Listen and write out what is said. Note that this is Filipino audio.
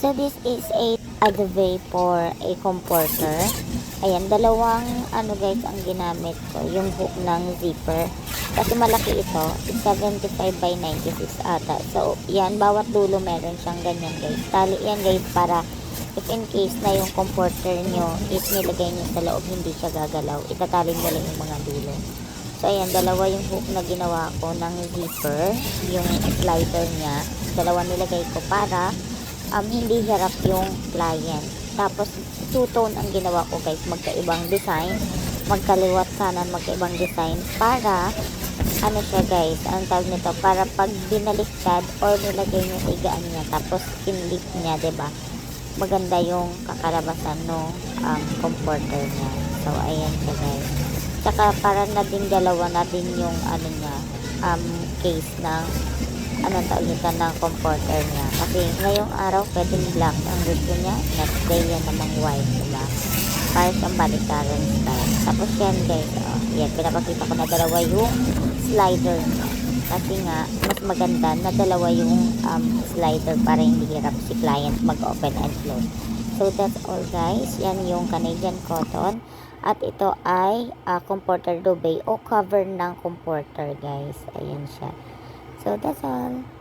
So this is a duvet for a comforter. Ayan, dalawang guys ang ginamit ko, yung hook ng zipper. Kasi malaki ito, it's 75 by 96 ata. So yan, bawat dulo meron siyang ganyan guys. Tali yan guys para if in case na yung comforter nyo is nilagay nyo sa loob, hindi siya gagalaw. Itatali nyo lang yung mga dulo. So ayan, dalawa yung hook na ginawa ko ng zipper, yung slider niya. Dalawa nilagay ko para hindi hirap yung client. Tapos two-tone ang ginawa ko guys, magkaibang design, magkaliwat kanan, magkaibang design para ano siya guys, anong tawag nito, para pag binaliktad or nilagay niya sa higaan niya tapos pinlit niya, diba, maganda yung kakalabasan no comforter niya. So ayan siya guys. Tsaka para na din dalawa na din yung ano niya, case ng anong tawag nito ng comforter niya. Kasi ngayong araw pwedeng black ang gusto niya, next day yan namang white, diba? Para siyang baliktaran style. Tapos yan guys, yan, pinapakita ko na dalawa yung slider niya. Kasi nga, mas maganda na dalawa yung slider para hindi hirap si client mag-open and close. So that's all guys. Yan yung Canadian cotton. At ito ay comforter duvet o cover ng comforter guys. Ayan siya. So that's all.